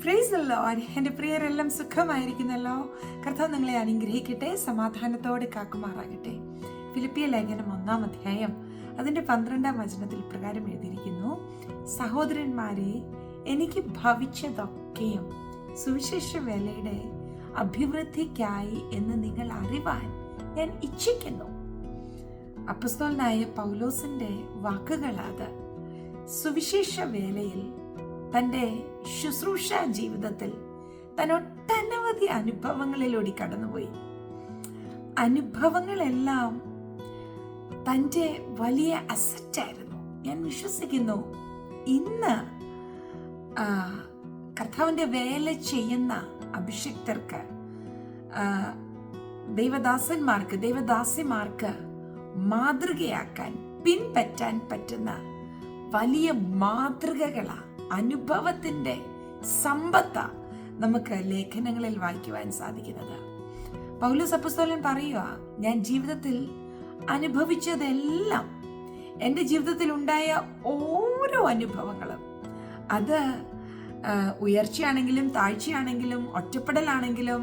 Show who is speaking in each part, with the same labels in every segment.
Speaker 1: Praise the Lord. എൻ്റെ പ്രിയരെല്ലാം സുഖമായിരിക്കുന്നല്ലോ. കർത്താവ് നിങ്ങളെ അനുഗ്രഹിക്കട്ടെ, സമാധാനത്തോടെ കാക്കുമാറാകട്ടെ. ഫിലിപ്പിയ ലേഖനം 1-ാം അധ്യായം അതിൻ്റെ 12-ാം വചനത്തിൽ പ്രകാരം എഴുതിയിരിക്കുന്നു: സഹോദരന്മാരെ, എനിക്ക് ഭവിച്ചതൊക്കെയും സുവിശേഷ വേലയുടെ അഭിവൃദ്ധിക്കായി എന്ന് നിങ്ങൾ അറിവാൻ ഞാൻ ഇച്ഛിക്കുന്നു. അപ്പോസ്തലനായ പൗലോസിന്റെ വാക്കുകളാത്. സുവിശേഷ വേലയിൽ, തൻ്റെ ശുശ്രൂഷ ജീവിതത്തിൽ താൻ ഒട്ടനവധി അനുഭവങ്ങളിലൂടെ കടന്നുപോയി. അനുഭവങ്ങളെല്ലാം തൻ്റെ വലിയ അസറ്റായിരുന്നു. ഞാൻ വിശ്വസിക്കുന്നു ഇന്ന് കർത്താവിൻ്റെ വേല ചെയ്യുന്ന അഭിഷിക്തർക്ക്, ദൈവദാസന്മാർക്ക്, ദൈവദാസിമാർക്ക് മാതൃകയാക്കാൻ, പിൻപറ്റാൻ പറ്റുന്ന വലിയ മാതൃകകളാ, അനുഭവത്തിന്റെ സമ്പത്ത നമുക്ക് ലേഖനങ്ങളിൽ വായിക്കുവാൻ സാധിക്കുന്നത്. പൗലോസ് അപ്പോസ്തലൻ പറയുക, ഞാൻ ജീവിതത്തിൽ അനുഭവിച്ചതെല്ലാം, എൻ്റെ ജീവിതത്തിൽ ഉണ്ടായ ഓരോ അനുഭവങ്ങളും, അത് ഉയർച്ചയാണെങ്കിലും താഴ്ചയാണെങ്കിലും ഒറ്റപ്പെടലാണെങ്കിലും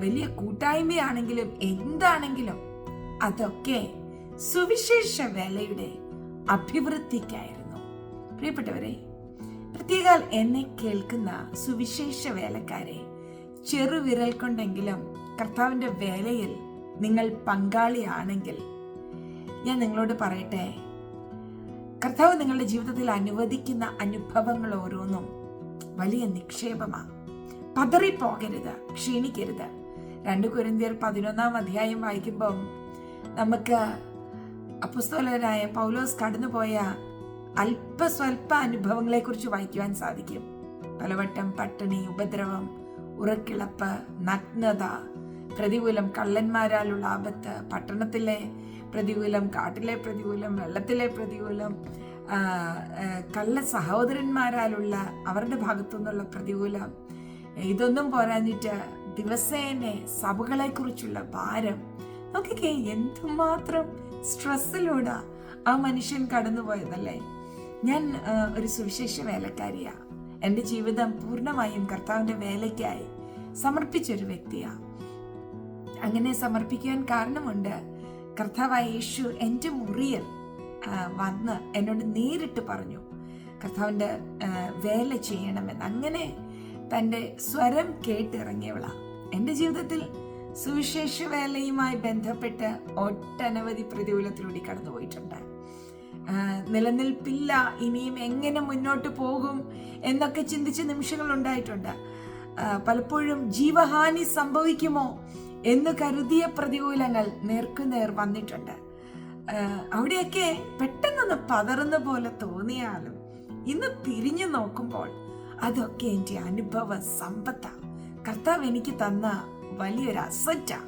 Speaker 1: വലിയ കൂട്ടായ്മയാണെങ്കിലും എന്താണെങ്കിലും, അതൊക്കെ സുവിശേഷ വേലയുടെ അഭിവൃദ്ധിക്കായിരുന്നു. പ്രിയപ്പെട്ടവരെ, പ്രത്യേകാൽ എന്നെ കേൾക്കുന്ന സുവിശേഷ വേലക്കാരെ, ചെറുവിരൽ കൊണ്ടെങ്കിലും കർത്താവിൻ്റെ വേലയിൽ നിങ്ങൾ പങ്കാളിയാണെങ്കിൽ ഞാൻ നിങ്ങളോട് പറയട്ടെ, കർത്താവ് നിങ്ങളുടെ ജീവിതത്തിൽ അനുവദിക്കുന്ന അനുഭവങ്ങൾ ഓരോന്നും വലിയ നിക്ഷേപമാണ്. പതറിപ്പോകരുത്, ക്ഷീണിക്കരുത്. 2 കൊരിന്ത്യർ 11-ാം അധ്യായം വായിക്കുമ്പം നമുക്ക് അപ്പോസ്തലനായ പൗലോസ് കടന്നുപോയ അല്പസ്വല്പ അനുഭവങ്ങളെക്കുറിച്ച് വായിക്കുവാൻ സാധിക്കും. പലവട്ടം പട്ടിണി, ഉപദ്രവം, ഉറക്കിളപ്പ്, നഗ്നത, പ്രതികൂലം, കള്ളന്മാരാലുള്ള ആപത്ത്, പട്ടണത്തിലെ പ്രതികൂലം, കാട്ടിലെ പ്രതികൂലം, വെള്ളത്തിലെ പ്രതികൂലം, കള്ള സഹോദരന്മാരാലുള്ള അവരുടെ ഭാഗത്തു നിന്നുള്ള പ്രതികൂലം, ഇതൊന്നും പോരാഞ്ഞിട്ട് ദിവസേന സഭകളെ കുറിച്ചുള്ള ഭാരം. നോക്കിക്കേ, എന്തുമാത്രം സ്ട്രെസ്സിലൂടെ ആ മനുഷ്യൻ കടന്നുപോയതല്ലേ. ഞാൻ ഒരു സുവിശേഷ വേലക്കാരിയാ. എൻ്റെ ജീവിതം പൂർണ്ണമായും കർത്താവിൻ്റെ വേലയ്ക്കായി സമർപ്പിച്ചൊരു വ്യക്തിയാ. അങ്ങനെ സമർപ്പിക്കാൻ കാരണമുണ്ട്. കർത്താവായ യേശു എൻ്റെ മുറിയിൽ വന്ന് എന്നോട് നേരിട്ട് പറഞ്ഞു കർത്താവിൻ്റെ വേല ചെയ്യണമെന്ന്. അങ്ങനെ തൻ്റെ സ്വരം കേട്ടിറങ്ങിയവളാ. എൻ്റെ ജീവിതത്തിൽ സുവിശേഷ വേലയുമായി ബന്ധപ്പെട്ട് ഒട്ടനവധി പ്രതികൂലത്തിലൂടെ കടന്നുപോയിട്ടുണ്ട്. നിലനിൽപ്പില്ല, ഇനിയും എങ്ങനെ മുന്നോട്ട് പോകും എന്നൊക്കെ ചിന്തിച്ച നിമിഷങ്ങൾ ഉണ്ടായിട്ടുണ്ട്. പലപ്പോഴും ജീവഹാനി സംഭവിക്കുമോ എന്ന് കരുതിയ പ്രതികൂലങ്ങൾ നേർക്കുനേർ വന്നിട്ടുണ്ട്. അവിടെയൊക്കെ പെട്ടെന്നൊന്ന് പതറുന്ന പോലെ തോന്നിയാലും ഇന്ന് തിരിഞ്ഞു നോക്കുമ്പോൾ അതൊക്കെ എൻ്റെ അനുഭവ സമ്പത്താ. കർത്താവ് എനിക്ക് തന്ന വലിയൊരു അസറ്റാ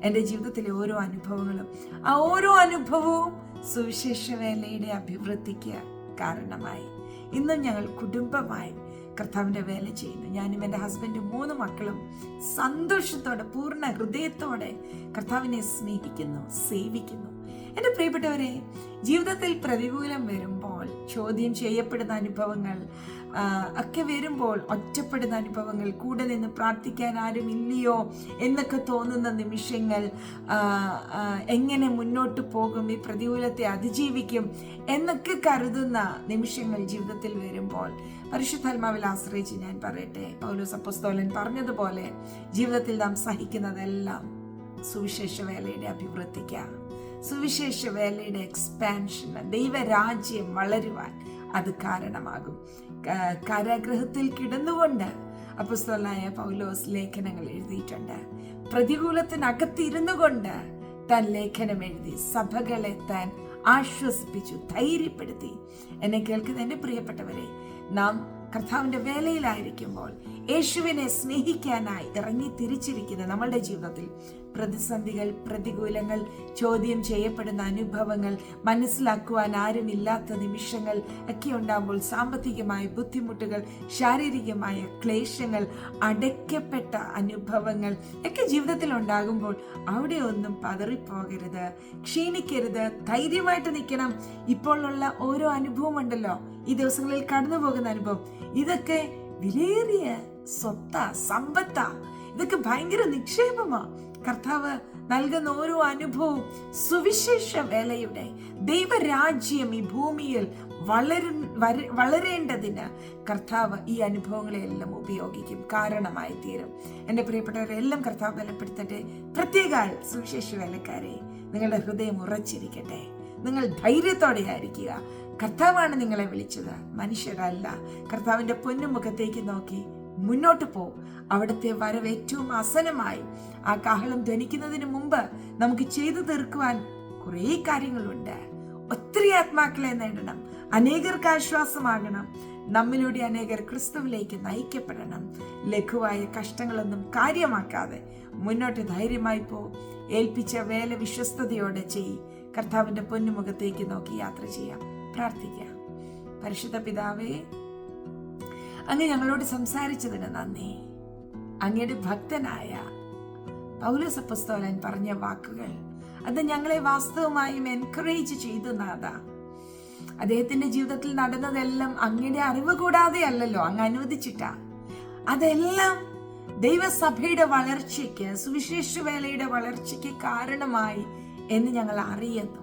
Speaker 1: എൻ്റെ ജീവിതത്തിലെ ഓരോ അനുഭവങ്ങളും. ആ ഓരോ അനുഭവവും സുവിശേഷ വേലയുടെ അഭിവൃദ്ധിക്ക് കാരണമായി. ഇന്നും ഞങ്ങൾ കുടുംബമായി കർത്താവിൻ്റെ വേല ചെയ്യുന്നു. ഞാനും എൻ്റെ ഹസ്ബൻഡും 3 മക്കളും സന്തോഷത്തോടെ, പൂർണ്ണ ഹൃദയത്തോടെ കർത്താവിനെ സ്നേഹിക്കുന്നു, സേവിക്കുന്നു. എൻ്റെ പ്രിയപ്പെട്ടവരെ, ജീവിതത്തിൽ പ്രതികൂലം വരുമ്പോൾ, ചോദ്യം ചെയ്യപ്പെടുന്ന അനുഭവങ്ങൾ ഒക്കെ വരുമ്പോൾ, ഒറ്റപ്പെടുന്ന അനുഭവങ്ങൾ, കൂടെ നിന്ന് പ്രാർത്ഥിക്കാൻ ആരും ഇല്ലയോ എന്നൊക്കെ തോന്നുന്ന നിമിഷങ്ങൾ, എങ്ങനെ മുന്നോട്ട് പോകും, ഈ പ്രതികൂലത്തെ അതിജീവിക്കും എന്നൊക്കെ കരുതുന്ന നിമിഷങ്ങൾ ജീവിതത്തിൽ വരുമ്പോൾ പരിശുദ്ധാത്മാവിൽ ആശ്രയിച്ച് ഞാൻ പറയട്ടെ, പൗലോസ് അപ്പോസ്തലൻ പറഞ്ഞതുപോലെ ജീവിതത്തിൽ നാം സഹിക്കുന്നതെല്ലാം സുവിശേഷ വേലയുടെ അഭിവൃദ്ധിക്കാണ്, സുവിശേഷ വേലയുടെ എക്സ്പാൻഷൻ, ദൈവരാജ്യം വളരുവാൻ അത് കാരണമാകും. കാരാഗൃഹത്തിൽ കിടന്നുകൊണ്ട് അപ്പോസ്തലനായ പൗലോസ് ലേഖനങ്ങൾ എഴുതിയിട്ടുണ്ട്. പ്രതികൂലത്തിനകത്തിരുന്നു കൊണ്ട് താൻ ലേഖനം എഴുതി സഭകളെ താൻ ആശ്വസിപ്പിച്ചു, ധൈര്യപ്പെടുത്തി. എന്നെ കേൾക്കുന്ന എൻ്റെ പ്രിയപ്പെട്ടവരെ, നാം കർത്താവിൻ്റെ വേലയിലായിരിക്കുമ്പോൾ, യേശുവിനെ സ്നേഹിക്കാനായി ഇറങ്ങി തിരിച്ചിരിക്കുന്ന നമ്മളുടെ ജീവിതത്തിൽ പ്രതിസന്ധികൾ, പ്രതികൂലങ്ങൾ, ചോദ്യം ചെയ്യപ്പെടുന്ന അനുഭവങ്ങൾ, മനസ്സിലാക്കുവാൻ ആരുമില്ലാത്ത നിമിഷങ്ങൾ ഒക്കെ ഉണ്ടാകുമ്പോൾ, സാമ്പത്തികമായ ബുദ്ധിമുട്ടുകൾ, ശാരീരികമായ ക്ലേശങ്ങൾ, അടയ്ക്കപ്പെട്ട അനുഭവങ്ങൾ ഒക്കെ ജീവിതത്തിൽ ഉണ്ടാകുമ്പോൾ അവിടെ ഒന്നും പതറിപ്പോകരുത്, ക്ഷീണിക്കരുത്, ധൈര്യമായിട്ട് നിൽക്കണം. ഇപ്പോൾ ഉള്ള ഓരോ അനുഭവം ഉണ്ടല്ലോ, ഈ ദിവസങ്ങളിൽ കടന്നു പോകുന്ന അനുഭവം, ഇതൊക്കെ വിലയേറിയ സ്വത്താ, സമ്പത്താ. ഇതൊക്കെ ഭയങ്കര നിക്ഷേപമാ. കർത്താവ് നൽകുന്ന ഓരോ അനുഭവവും സുവിശേഷ വേലയുടെ, ദൈവരാജ്യം ഈ ഭൂമിയിൽ വളരേണ്ടതിന് കർത്താവ് ഈ അനുഭവങ്ങളെല്ലാം ഉപയോഗിക്കും, കാരണമായി തീരും. എൻ്റെ പ്രിയപ്പെട്ടവരെല്ലാം കർത്താവ് ബലപ്പെടുത്തട്ടെ. പ്രത്യേക സുവിശേഷ വേലക്കാരെ, നിങ്ങളുടെ ഹൃദയം ഉറച്ചിരിക്കട്ടെ. നിങ്ങൾ ധൈര്യത്തോടെ ആയിരിക്കുക. കർത്താവാണ് നിങ്ങളെ വിളിച്ചത്, മനുഷ്യരല്ല. കർത്താവിന്റെ പൊന്നുമുഖത്തേക്ക് നോക്കി മുന്നോട്ട് പോ. അവിടുത്തെ വരവ് ഏറ്റവും ആസന്നമായി. ആ കാഹളം ധ്വനിക്കുന്നതിന് മുമ്പ് നമുക്ക് ചെയ്തു തീർക്കുവാൻ കുറേ കാര്യങ്ങളുണ്ട്. ഒത്തിരി ആത്മാക്കളെ നേടണം, അനേകർക്ക് ആശ്വാസമാകണം, നമ്മിലൂടെ അനേകർ ക്രിസ്തുവിലേക്ക് നയിക്കപ്പെടണം. ലഘുവായ കഷ്ടങ്ങളൊന്നും കാര്യമാക്കാതെ മുന്നോട്ട് ധൈര്യമായി പോ. ഏൽപ്പിച്ച വേല വിശ്വസ്തയോടെ ചെയ്യ്. കർത്താവിന്റെ പൊന്നുമുഖത്തേക്ക് നോക്കി യാത്ര ചെയ്യാം. പ്രാർത്ഥിക്കാം. പരിശുദ്ധ പിതാവേ, അങ്ങ് ഞങ്ങളോട് സംസാരിച്ചതിന് നന്ദി. അങ്ങയുടെ ഭക്തനായ പൗലോസ് അപ്പോസ്തലൻ പറഞ്ഞ വാക്കുകൾ അത് ഞങ്ങളെ വാസ്തവമായും എൻകറേജ് ചെയ്തു നാഥ. അദ്ദേഹത്തിന്റെ ജീവിതത്തിൽ നടന്നതെല്ലാം അങ്ങയുടെ അറിവ് കൂടാതെ അല്ലല്ലോ, അങ്ങ് അനുവദിച്ചിട്ടാ. അതെല്ലാം ദൈവസഭയുടെ വളർച്ചയ്ക്ക്, സുവിശേഷ വേലയുടെ വളർച്ചയ്ക്ക് കാരണമായി എന്ന് ഞങ്ങൾ അറിയുന്നു.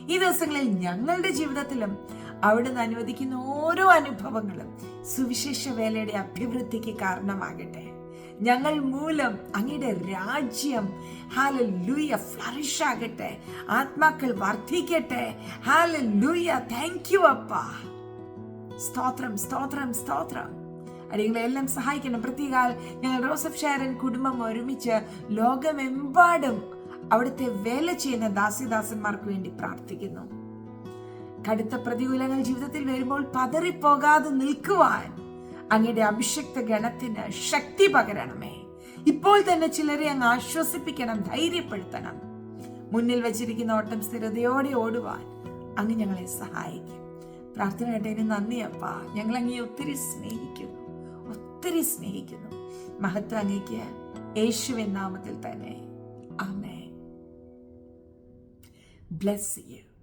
Speaker 1: ഈ ദിവസങ്ങളിൽ ഞങ്ങളുടെ ജീവിതത്തിലും അവിടുന്ന് അനുവദിക്കുന്ന ഓരോ അനുഭവങ്ങളും സുവിശേഷ വേലയുടെ അഭിവൃദ്ധിക്ക് കാരണമാകട്ടെ. ഞങ്ങൾ മൂലം അങ്ങയുടെ രാജ്യം ഹല്ലേലൂയ ഫ്ലറിഷ് ആകട്ടെ. ആത്മാക്കൾ വർദ്ധിക്കട്ടെ. ഹല്ലേലൂയ. താങ്ക് യു അപ്പാ. സ്തോത്രം, സ്തോത്രം, സ്തോത്രം. അടികളെല്ലാം സഹായിക്കണം. പ്രത്യേക ഞങ്ങൾ ജോസഫ് ഷാരൻ കുടുംബം ഒരുമിച്ച് ലോകമെമ്പാടും അവിടുത്തെ വേല ചെയ്യുന്ന ദാസിദാസന്മാർക്ക് വേണ്ടി പ്രാർത്ഥിക്കുന്നു. കടുത്ത പ്രതികൂലങ്ങൾ ജീവിതത്തിൽ വരുമ്പോൾ പതറിപ്പോകാതെ നിൽക്കുവാൻ അങ്ങയുടെ അഭിഷക്ത ഗണത്തിന് ശക്തി പകരണമേ. ഇപ്പോൾ തന്നെ ചിലരെ അങ്ങ് ആശ്വസിപ്പിക്കണം, ധൈര്യപ്പെടുത്തണം. മുന്നിൽ വച്ചിരിക്കുന്ന ഓട്ടം സ്ഥിരതയോടെ ഓടുവാൻ അങ്ങ് ഞങ്ങളെ സഹായിക്കും. പ്രാർത്ഥന കേട്ടതിന് നന്ദി അപ്പാ. ഞങ്ങൾ അങ്ങയെ ഒത്തിരി സ്നേഹിക്കുന്നു, ഒത്തിരി സ്നേഹിക്കുന്നു. മഹത്വം അങ്ങേക്ക് യേശുവിൻ നാമത്തിൽ തന്നെ. ആമേൻ. Bless you.